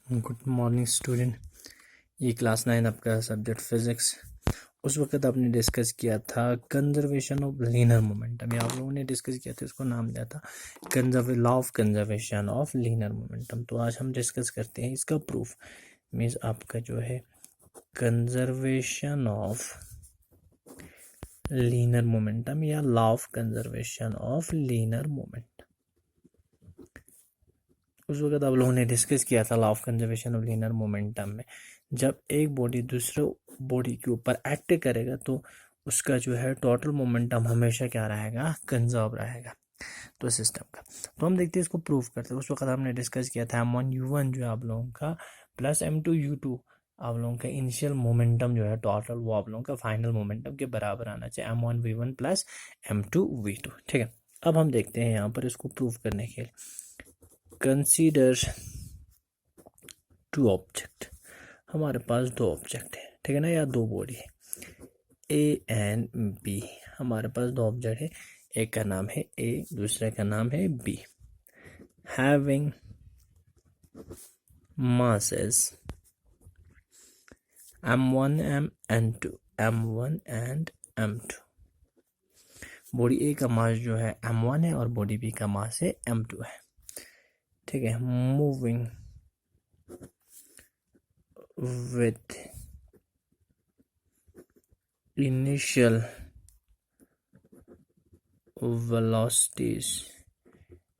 Good morning student. ये class 9 आपका subject physics. उस वक्त आपने डिस्कस किया था कंजर्वेशन ऑफ लीनियर मोमेंटम। ये आप लोगों ने डिस्कस किया था, इसको नाम दिया था law of conservation of linear momentum. तो आज हम डिस्कस करते हैं इसका प्रूफ। मीन्स आपका जो है कंजर्वेशन ऑफ लीनियर मोमेंटम या law of conservation of linear momentum. उस वक्त आप लोगों ने डिस्कस किया था law of conservation of linear momentum में, जब एक बॉडी दूसरे बॉडी के ऊपर एक्ट करेगा तो उसका जो है टोटल मोमेंटम हमेशा क्या रहेगा, कंजर्व रहेगा तो सिस्टम का। तो हम देखते हैं इसको प्रूफ करते हैं। उस वक्त हमने डिस्कस किया था m1u1 जो है आप लोगों का प्लस m2u2 आप लोगों का इनिशियल मोमेंटम जो है टोटल, वो आप लोगों का फाइनल मोमेंटम के बराबर आना चाहिए m1v1 प्लस m2v2। ठीक है, अब हम देखते हैं यहाँ पर इसको प्रूफ करने के लिए। कंसीडर टू ऑब्जेक्ट, हमारे पास दो ऑब्जेक्ट है, ठीक है ना, या दो बॉडी है ए एंड बी। हमारे पास दो ऑब्जेक्ट है, एक का नाम है ए, दूसरे का नाम है B. Having masses m1 m2 m1 and m2। Body A का मास जो है m1 है और बॉडी बी का मास है m2 है। ठीक है, moving with initial velocities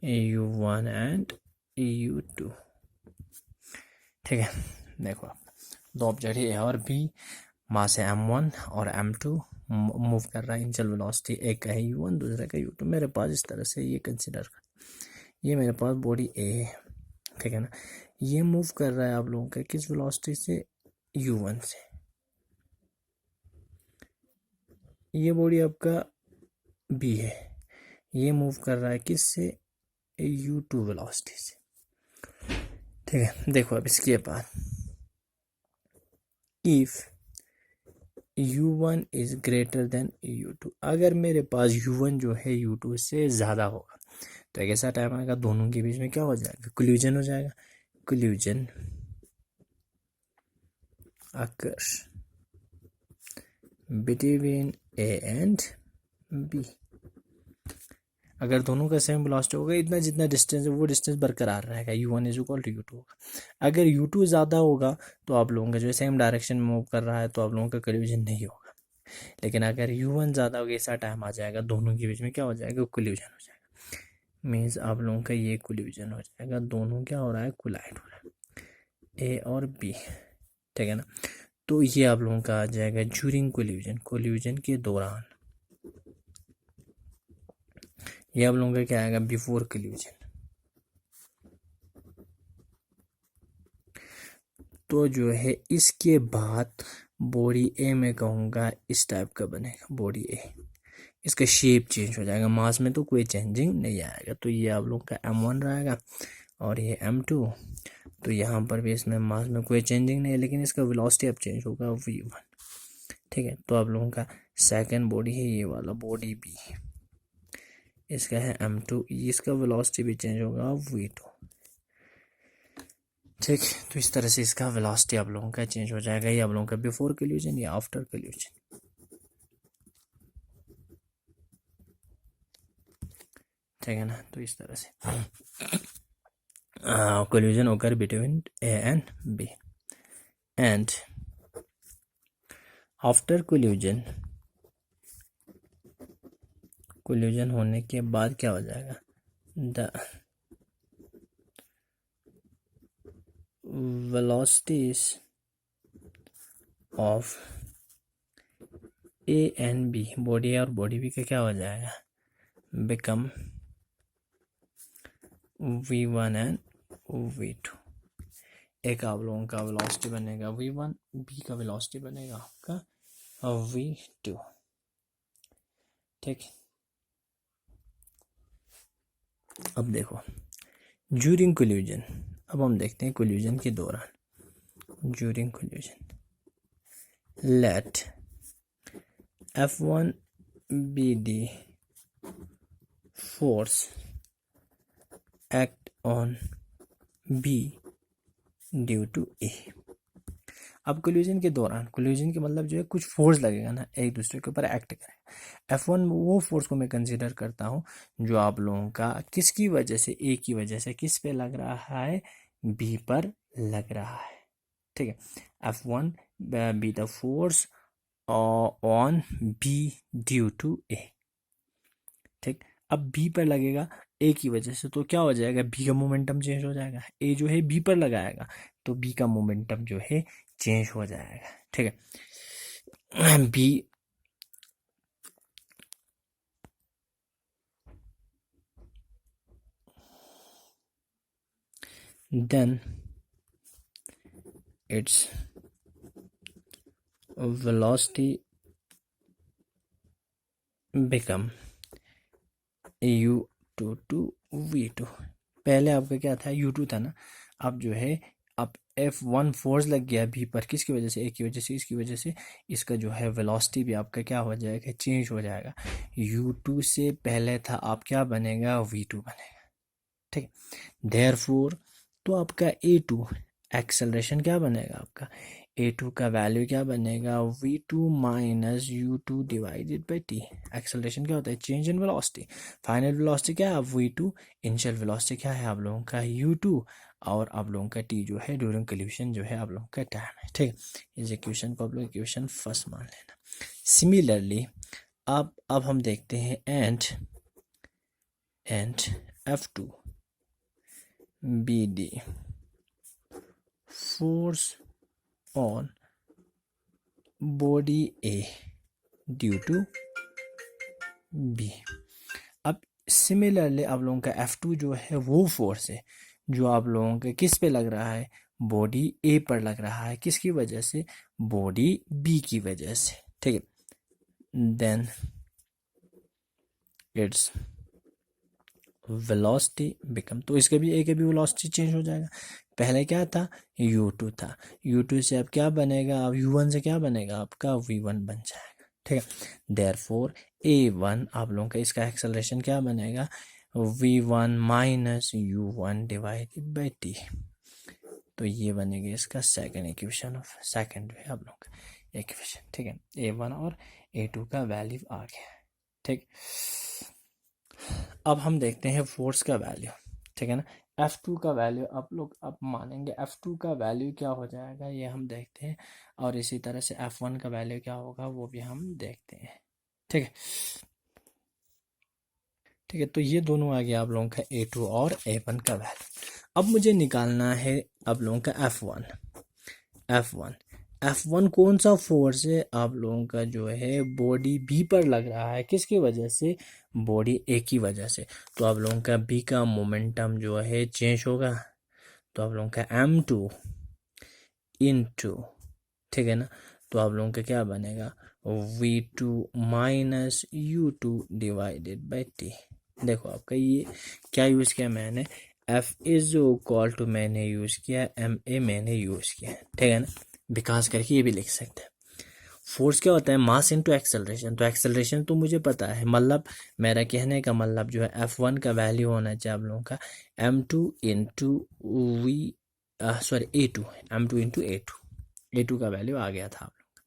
u1 and u2। ठीक है, देखो आप दो ऑब्जेक्ट है ए और बी, मास है m1 और m2, मूव कर रहा है इनिशियल वेलोसिटी, एक का है u1 दूसरे का u2। मेरे पास इस तरह से ये कंसिडर कर, ये मेरे पास बॉडी ए है, ठीक है ना, ये मूव कर रहा है आप लोगों का किस वेलोसिटी से, u1 से। ये बॉडी आपका बी है, ये मूव कर रहा है किस से, u2 वेलोसिटी से। ठीक है, देखो अब इसके बाद if u1 is greater than u2, अगर मेरे पास u1 जो है u2 से ज़्यादा होगा तो एक ऐसा टाइम आएगा दोनों के बीच में क्या हो जाएगा, कोलिजन हो जाएगा। Collision occurs between A and B। अगर दोनों का सेम वेलोसिटी होगा, इतना जितना डिस्टेंस है वो डिस्टेंस बरकरार रहेगा, u1 is equal to u2 होगा। अगर u2 ज़्यादा होगा तो आप लोगों का जो है सेम डायरेक्शन में मूव कर रहा है तो आप लोगों का कोलिजन नहीं होगा। लेकिन अगर u1 ज़्यादा होगा, ऐसा टाइम आ जाएगा दोनों के बीच में क्या हो जाएगा, कोलिजन हो जाएगा। मीन्स आप लोगों का ये कोलिजन हो जाएगा, दोनों क्या हो रहा है, कोलाइड हो रहा है, ए और बी। ठीक है ना, तो ये आप लोगों का आ जाएगा ड्यूरिंग कोलिजन, कोलिजन के दौरान। ये आप लोगों का क्या आएगा, बिफोर कोलिजन। तो जो है इसके बाद बॉडी ए में कहूँगा इस टाइप का बनेगा बॉडी ए, इसका शेप चेंज हो जाएगा, मास में तो कोई चेंजिंग नहीं आएगा। तो ये आप लोगों का m1 रहेगा और ये m2। तो यहाँ पर भी इसमें मास में कोई चेंजिंग नहीं है, लेकिन इसका वेलोसिटी अब चेंज होगा v1। ठीक है, तो आप लोगों का सेकंड बॉडी है ये वाला बॉडी बी, इसका है m2, इसका वेलोसिटी भी चेंज होगा v2। ठीक, तो इस तरह से इसका वेलोसिटी आप लोगों का चेंज हो जाएगा। ये आप लोगों का बिफोर कोलिजन या आफ्टर कोलिजन। ठीक है ना, तो इस तरह से collision occur between A and B. And after collision, collision होने के बाद क्या हो जाएगा, the velocities of A and B, body A और बॉडी बी का क्या हो जाएगा, बिकम v1 एंड v2। एक आप लोगों का वेलोसिटी बनेगा v1, बी का वेलोसिटी बनेगा आपका v2। ठीक, अब देखो ड्यूरिंग कोलिजन, अब हम देखते हैं कोलिजन के दौरान। During collision let F1 be the force act on B due to A. अब कोलिजन के दौरान, कोलिजन के मतलब जो है कुछ फोर्स लगेगा ना, एक दूसरे के ऊपर एक्ट करेगा। F1 वो फोर्स को मैं कंसीडर करता हूँ जो आप लोगों का किसकी वजह से, ए की वजह से किस पे लग रहा है, बी पर लग रहा है। ठीक है, F1 be the force on B due to A. ठीक, अब बी पर लगेगा ए की वजह से, तो क्या हो जाएगा, बी का मोमेंटम चेंज हो जाएगा। ए जो है बी पर लगाएगा तो बी का मोमेंटम जो है चेंज हो जाएगा। ठीक है, B then its velocity become u2 to v2। पहले आपका क्या था, u2 था ना, अब जो है अब F1 फोर्स लग गया बी पर, किसकी वजह से, ए की वजह से, इसकी वजह से इसका जो है वेलोसिटी भी आपका क्या हो जाएगा, चेंज हो जाएगा। u2 से पहले था आप क्या बनेगा, v2 बनेगा। ठीक, देयरफॉर तो आपका A2 एक्सेलरेशन क्या बनेगा, आपका A2 का वैल्यू क्या बनेगा, v2 minus u2 divided by t। Acceleration क्या होता है, change in velocity. Final velocity क्या है, v2। इनिशियल वेलोसिटी क्या है आप लोगों का, u2। और आप लोगों का t जो है ड्यूरिंग कोलिजन जो है आप लोगों का टाइम है। ठीक, इस इक्वेशन को आप लोग इक्वेशन फर्स्ट मान लेना। सिमिलरली अब हम देखते हैं and F2 be the force on body A due to B। अब सिमिलरली आप लोगों का F2 जो है वो फोर्स है जो आप लोगों के किस पे लग रहा है, बॉडी A पर लग रहा है, किसकी वजह से, बॉडी B की वजह से। ठीक है, देन इट्स वेलोसिटी बिकम, तो इसके भी ए के भी वेलोसिटी चेंज हो जाएगा। पहले क्या था, u2 था, u2 से अब क्या बनेगा, अब u1 से क्या बनेगा, आपका v1 बन जाएगा। ठीक है, देयरफॉर a1 आप लोगों का इसका एक्सेलरेशन क्या बनेगा, v1 minus u1 divided by t। तो ये बनेगा इसका सेकंड इक्वेशन ऑफ सेकंड है आप लोगों का इक्वेशन। ठीक है, a1 और a2 का वैल्यू आ गया। ठीक, अब हम देखते हैं फोर्स का वैल्यू। ठीक है ना, F2 का वैल्यू आप लोग अब मानेंगे, F2 का वैल्यू क्या हो जाएगा ये हम देखते हैं, और इसी तरह से F1 का वैल्यू क्या होगा वो भी हम देखते हैं। ठीक है, ठीक है, तो ये दोनों आ गया आप लोगों का A2 और A1 का वैल्यू। अब मुझे निकालना है आप लोगों का F1 कौन सा फोर्स है आप लोगों का जो है बॉडी बी पर लग रहा है, किसकी वजह से, बॉडी ए की वजह से। तो आप लोगों का बी का मोमेंटम जो है चेंज होगा, तो आप लोगों का m2 इंटू, ठीक है ना, तो आप लोगों का क्या बनेगा, v2 minus u2 divided by t। देखो आपका ये क्या यूज़ किया मैंने, F इज इक्वल टू मैंने यूज़ किया ma मैंने यूज़ किया। ठीक है ना, विकास करके ये भी लिख सकते हैं। फोर्स क्या होता है, मास इनटू एक्सेलरेशन। तो एक्सेलरेशन तो मुझे पता है, मतलब मेरा कहने का मतलब जो है F1 का वैल्यू होना चाहिए आप लोगों का m2 into we A2, m2 into A2 का वैल्यू आ गया था आप लोग का।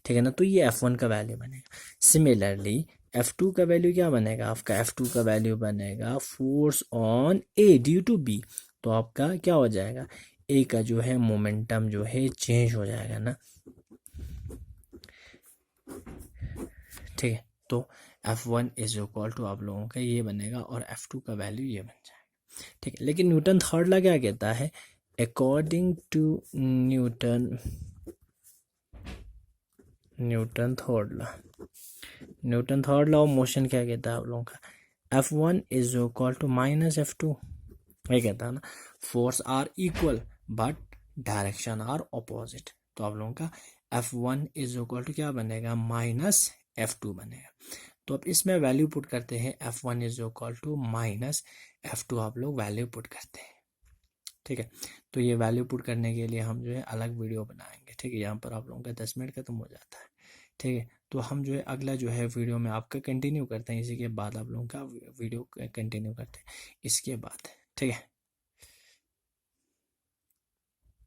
ठीक है ना, तो ये F1 का वैल्यू बनेगा। सिमिलरली F2 का वैल्यू क्या बनेगा, आपका F2 का वैल्यू बनेगा force on A due to B। तो आपका क्या हो जाएगा, ए का जो है मोमेंटम जो है चेंज हो जाएगा ना। ठीक है, तो F1 इज इक्वल टू आप लोगों का ये बनेगा और F2 का वैल्यू ये बन जाएगा। ठीक है, लेकिन न्यूटन थर्ड लॉ क्या कहता है, according to Newton third law of motion क्या कहता है आप लोगों का, F1 is equal to minus F2। ये कहता है ना, force are equal but direction are opposite. तो आप लोगों का F1 इज इक्वल टू क्या बनेगा, माइनस F2 बनेगा। तो अब इसमें वैल्यू पुट करते हैं, F1 is equal to minus F2 आप लोग वैल्यू पुट करते हैं। ठीक है, तो ये वैल्यू पुट करने के लिए हम जो है अलग वीडियो बनाएंगे। ठीक है, यहाँ पर आप लोगों का 10 मिनट खत्म हो जाता है। ठीक है, तो हम जो है अगला जो है वीडियो में आपका कंटिन्यू करते हैं, इसी के बाद आप लोगों का वीडियो कंटिन्यू करते हैं इसके बाद। ठीक है।